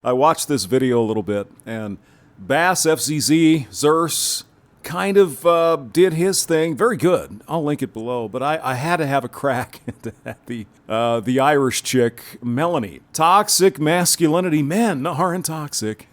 I watched this video a little bit, and Bassfzz, Zers, kind of did his thing. Very good. I'll link it below. But I had to have a crack at the Irish chick, Melanie. Toxic masculinity. Men aren't toxic.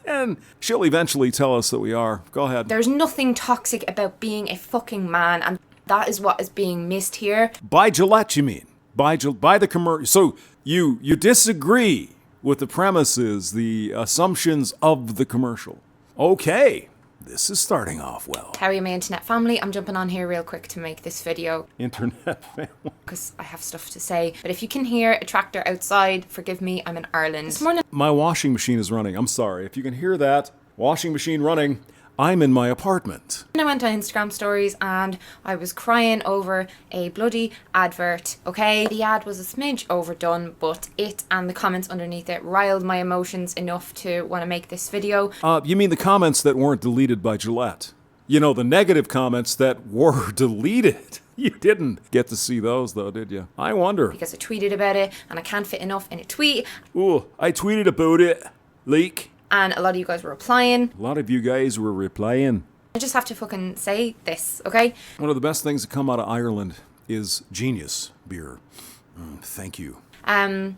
And she'll eventually tell us that we are. Go ahead. There's nothing toxic about being a fucking man, and that is what is being missed here. By Gillette, you mean? By the commercial. So you disagree with the premises, the assumptions of the commercial. Okay, this is starting off well. How are you, my internet family? I'm jumping on here real quick to make this video. Internet family. Because I have stuff to say. But if you can hear a tractor outside, forgive me, I'm in Ireland. This morning, My washing machine is running. I'm sorry. If you can hear that, washing machine running, I'm in my apartment. I went on Instagram stories and I was crying over a bloody advert, okay? The ad was a smidge overdone, but it and the comments underneath it riled my emotions enough to want to make this video. You mean the comments that weren't deleted by Gillette? You know, the negative comments that were deleted. You didn't get to see those, though, did you? I wonder. Because I tweeted about it and I can't fit enough in a tweet. Ooh, I tweeted about it. Leak. And a lot of you guys were replying. A lot of you guys were replying. I just have to fucking say this, okay? One of the best things to come out of Ireland is Genius beer. Thank you. I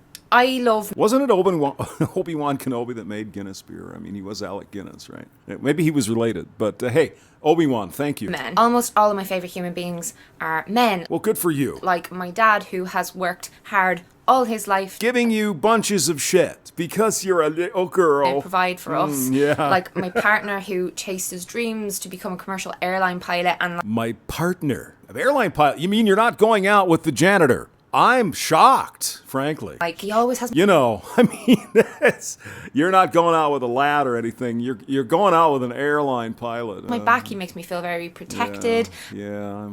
love... Wasn't it Obi-Wan Kenobi that made Guinness beer? I mean, he was Alec Guinness, right? Maybe he was related, but hey, Obi-Wan, thank you. men. Almost all of my favourite human beings are men. Well, good for you. Like my dad, who has worked hard all his life. Giving you bunches of shit because you're a little girl. To provide for us. Yeah. Like my partner who chased his dreams to become a commercial airline pilot and... My partner. An airline pilot? You mean you're not going out with the janitor? I'm shocked, frankly. Like, he always has... You know, I mean, you're not going out with a lad or anything. You're going out with an airline pilot. My back, he makes me feel very protected. Yeah,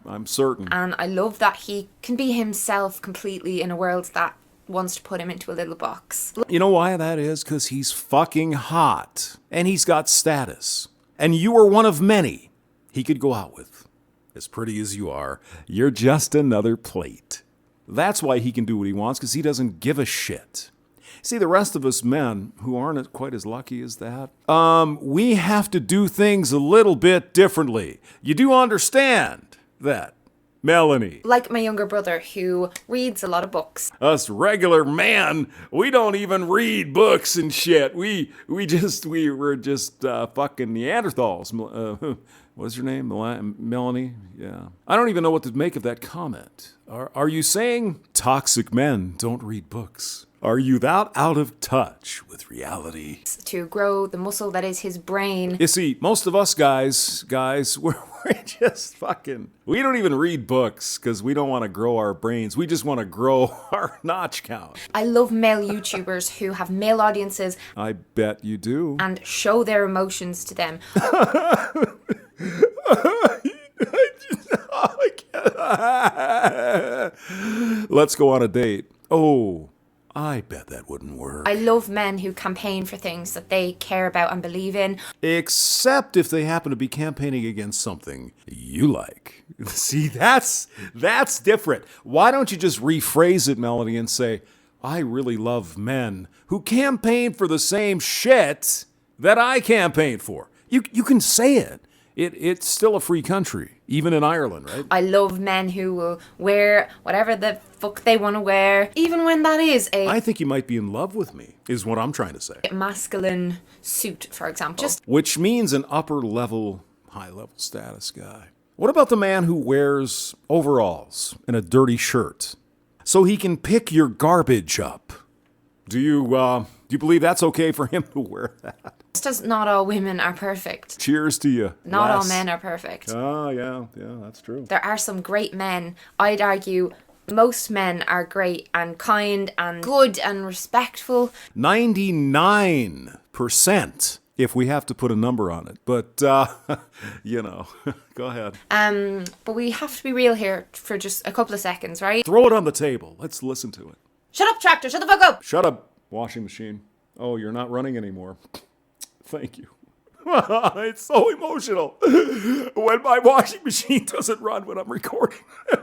I'm certain. And I love that he can be himself completely in a world that wants to put him into a little box. You know why that is? Because he's fucking hot. And he's got status. And you are one of many he could go out with. As pretty as you are, you're just another plate. That's why he can do what he wants, because he doesn't give a shit. See, the rest of us men who aren't quite as lucky as that, we have to do things a little bit differently. You do understand that, Melanie? Like my younger brother who reads a lot of books. Us regular men, we don't even read books and shit. We're just fucking Neanderthals. What's your name? Melanie? Yeah. I don't even know what to make of that comment. Are you saying toxic men don't read books? Are you that out of touch with reality? To grow the muscle that is his brain. You see, most of us guys, we're just fucking... We don't even read books because we don't want to grow our brains. We just want to grow our notch count. I love male YouTubers who have male audiences. I bet you do. And show their emotions to them. Let's go on a date. Oh, I bet that wouldn't work. I love men who campaign for things that they care about and believe in. Except if they happen to be campaigning against something you like. See, that's different. Why don't you just rephrase it, Melanie, and say, I really love men who campaign for the same shit that I campaign for. You can say it. It's still a free country, even in Ireland, right? I love men who will wear whatever the fuck they want to wear, even when that is I think you might be in love with me, is what I'm trying to say. masculine suit, for example. Which means an upper-level, high-level status guy. What about the man who wears overalls and a dirty shirt so he can pick your garbage up? Do you believe that's okay for him to wear that? Just as not all women are perfect. Cheers to you. Not all men are perfect. Oh, yeah, that's true. There are some great men. I'd argue most men are great and kind and good and respectful. 99%, if we have to put a number on it. But, you know, go ahead. But we have to be real here for just a couple of seconds, right? Throw it on the table. Let's listen to it. Shut up, tractor. Shut the fuck up. Shut up, washing machine. Oh, you're not running anymore. Thank you. It's so emotional when my washing machine doesn't run when I'm recording. I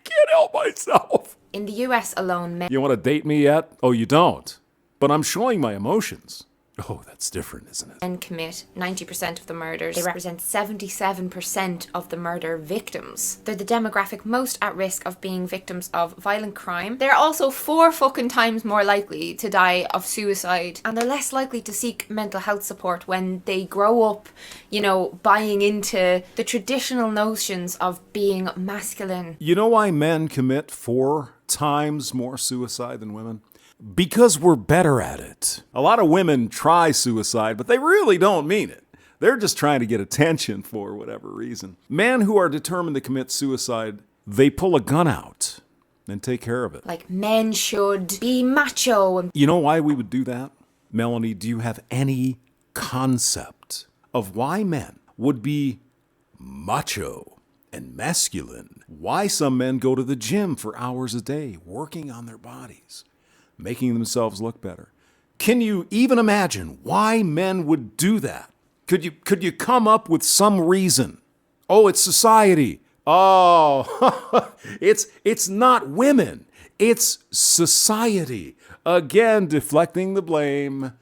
can't help myself. In the US alone, men... You want to date me yet? Oh, you don't? but I'm showing my emotions. Oh, that's different, isn't it? And commit 90% of the murders. They represent 77% of the murder victims. They're the demographic most at risk of being victims of violent crime. They're also 4 fucking times more likely to die of suicide. And they're less likely to seek mental health support when they grow up, you know, buying into the traditional notions of being masculine. You know why men commit 4 times more suicide than women? Because we're better at it. A lot of women try suicide, but they really don't mean it. They're just trying to get attention for whatever reason. Men who are determined to commit suicide, they pull a gun out and take care of it. Like, men should be macho. And you know why we would do that? Melanie, do you have any concept of why men would be macho and masculine? Why some men go to the gym for hours a day, working on their bodies, making themselves look better? Can you even imagine why men would do that? Could you come up with some reason? Oh, it's society. Oh, it's not women. It's society. Again, deflecting the blame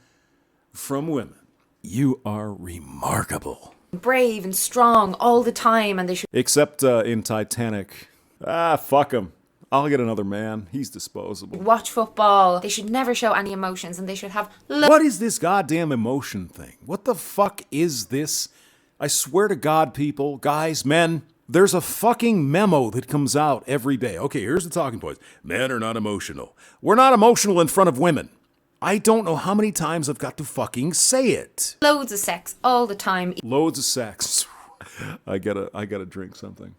from women. You are remarkable. brave and strong all the time, and they should... Except in Titanic. Fuck him. I'll get another man. He's disposable. watch football. They should never show any emotions, and they should have... What is this goddamn emotion thing? What the fuck is this? I swear to God, people, guys, men, there's a fucking memo that comes out every day. Okay, here's the talking points. Men are not emotional. We're not emotional in front of women. I don't know how many times I've got to fucking say it. Loads of sex all the time. Loads of sex. I gotta drink something.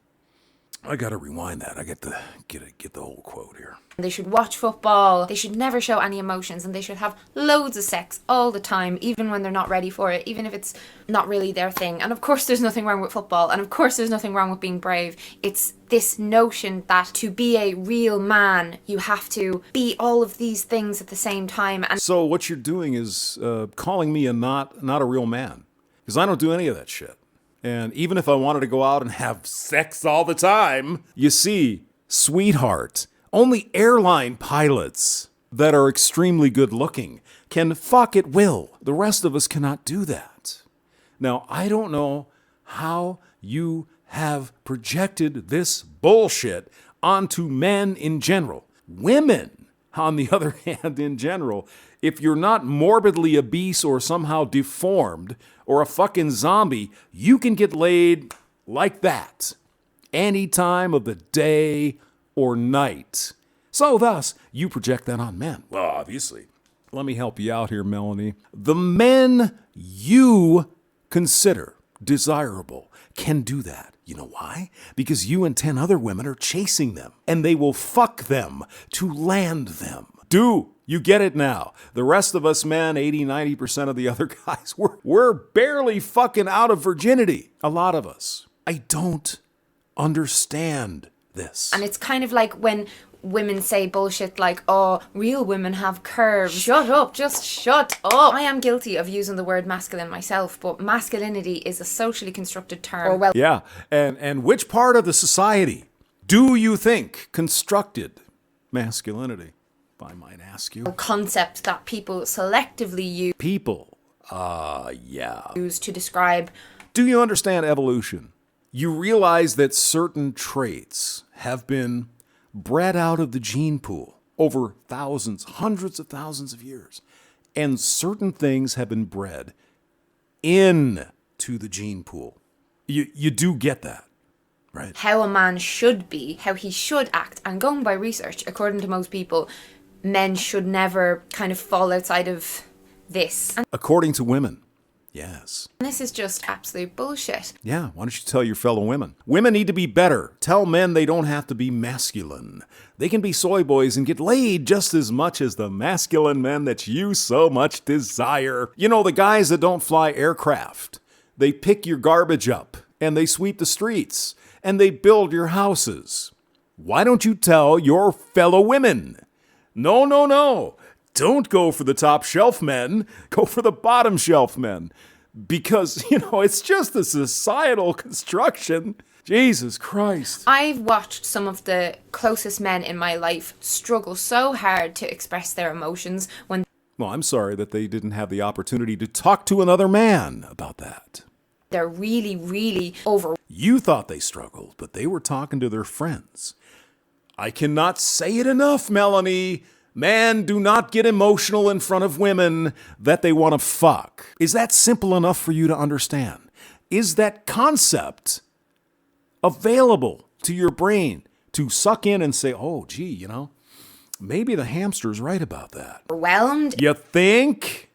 I gotta rewind that. I get the whole quote here. They should watch football. They should never show any emotions, and they should have loads of sex all the time, even when they're not ready for it, even if it's not really their thing. And of course there's nothing wrong with football, and of course there's nothing wrong with being brave. It's this notion that to be a real man, you have to be all of these things at the same time. And so what you're doing is calling me not a real man, because I don't do any of that shit. And even if I wanted to go out and have sex all the time, you see, sweetheart, only airline pilots that are extremely good looking can fuck at will. The rest of us cannot do that. Now, I don't know how you have projected this bullshit onto men in general. Women, on the other hand, in general, if you're not morbidly obese or somehow deformed or a fucking zombie, you can get laid like that any time of the day or night. So thus, you project that on men. Well, obviously. Let me help you out here, Melanie. The men you consider desirable can do that. You know why? Because you and 10 other women are chasing them, and they will fuck them to land them. Do you get it now? The rest of us men, 80-90% of the other guys, we're barely fucking out of virginity. A lot of us. I don't understand this. And it's kind of like when women say bullshit like, oh, real women have curves. Shut up, just shut up. I am guilty of using the word masculine myself, but masculinity is a socially constructed term. Or well, yeah, and which part of the society do you think constructed masculinity, if I might ask you? a concept that people selectively People, yeah. use to describe. Do you understand evolution? You realize that certain traits have been bred out of the gene pool over thousands, hundreds of thousands of years. And certain things have been bred into the gene pool. You do get that, right? How a man should be, how he should act. And going by research, according to most people, men should never kind of fall outside of this. And According to women, yes. this is just absolute bullshit. Yeah, why don't you tell your fellow women? Women need to be better. Tell men they don't have to be masculine. They can be soy boys and get laid just as much as the masculine men that you so much desire. You know, the guys that don't fly aircraft. They pick your garbage up, and they sweep the streets, and they build your houses. Why don't you tell your fellow women? No, no, no. Don't go for the top shelf men. Go for the bottom shelf men. Because, it's just a societal construction. Jesus Christ. I've watched some of the closest men in my life struggle so hard to express their emotions when Well, I'm sorry that they didn't have the opportunity to talk to another man about that. They're really, really over. You thought they struggled, but they were talking to their friends. I cannot say it enough, Melanie. Men do not get emotional in front of women that they want to fuck. Is that simple enough for you to understand? Is that concept available to your brain to suck in and say, oh, gee, maybe the hamster's right about that? Overwhelmed. You think,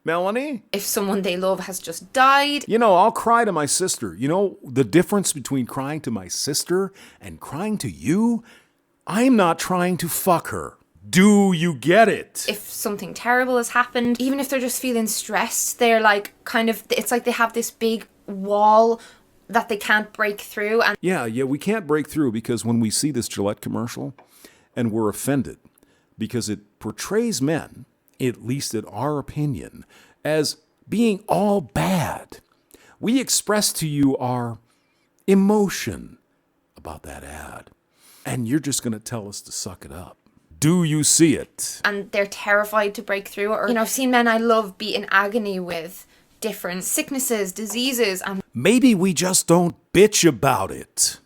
Melanie? If someone they love has just died. I'll cry to my sister. The difference between crying to my sister and crying to you? I'm not trying to fuck her. Do you get it? If something terrible has happened, even if they're just feeling stressed, they're like it's like they have this big wall that they can't break through. And Yeah, we can't break through because when we see this Gillette commercial and we're offended because it portrays men, at least in our opinion, as being all bad. We express to you our emotion about that ad, and you're just going to tell us to suck it up. Do you see it? And they're terrified to break through. Or, I've seen men I love be in agony with different sicknesses, diseases, and Maybe we just don't bitch about it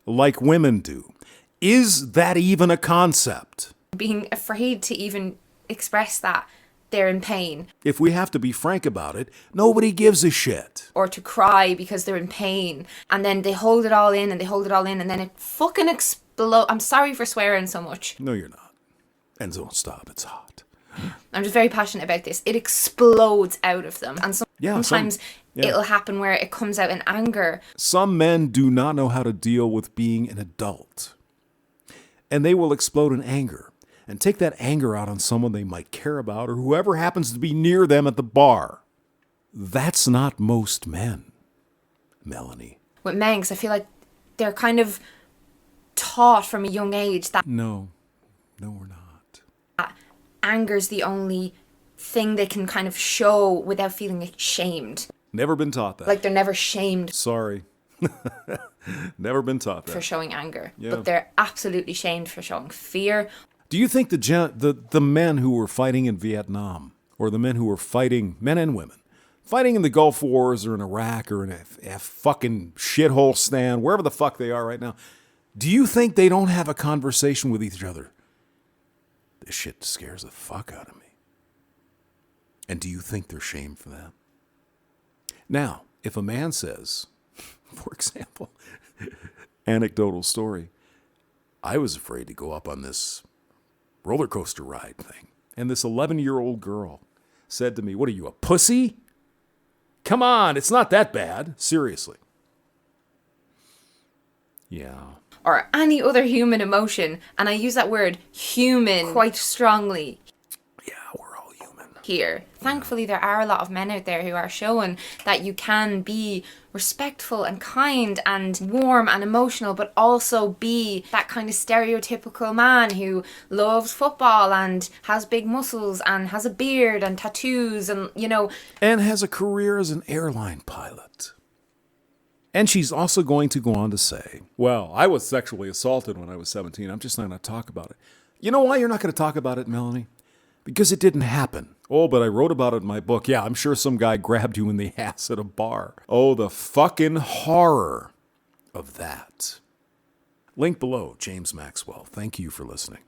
like women do. Is that even a concept? being afraid to even express that they're in pain. If we have to be frank about it, nobody gives a shit. Or to cry because they're in pain. And then they hold it all in and they hold it all in and then it fucking explodes. I'm sorry for swearing so much. No, you're not. And don't stop, it's hot. I'm just very passionate about this. It explodes out of them. And sometimes it'll happen where it comes out in anger. Some men do not know how to deal with being an adult. And they will explode in anger and take that anger out on someone they might care about or whoever happens to be near them at the bar. That's not most men, Melanie. With men, 'cause I feel like they're kind of taught from a young age that No, we're not. anger's the only thing they can kind of show without feeling ashamed. Never been taught that. Like they're never shamed Sorry. Never been taught that. for showing anger. Yeah. But they're absolutely shamed for showing fear. Do you think the men who were fighting in Vietnam, or the men who were fighting, men and women, fighting in the Gulf Wars or in Iraq or in a fucking shithole stand, wherever the fuck they are right now, do you think they don't have a conversation with each other? This shit scares the fuck out of me. And do you think they're shamed for that? Now, if a man says, for example, anecdotal story, I was afraid to go up on this roller coaster ride thing. And this 11-year-old girl said to me, what are you, a pussy? Come on, it's not that bad. Seriously. Yeah. Or any other human emotion. And I use that word human quite strongly Yeah, we're all human. here. Thankfully, there are a lot of men out there who are showing that you can be respectful and kind and warm and emotional, but also be that kind of stereotypical man who loves football and has big muscles and has a beard and tattoos and, And has a career as an airline pilot. And she's also going to go on to say, well, I was sexually assaulted when I was 17. I'm just not going to talk about it. You know why you're not going to talk about it, Melanie? Because it didn't happen. Oh, but I wrote about it in my book. Yeah, I'm sure some guy grabbed you in the ass at a bar. Oh, the fucking horror of that. Link below, James Maxwell. Thank you for listening.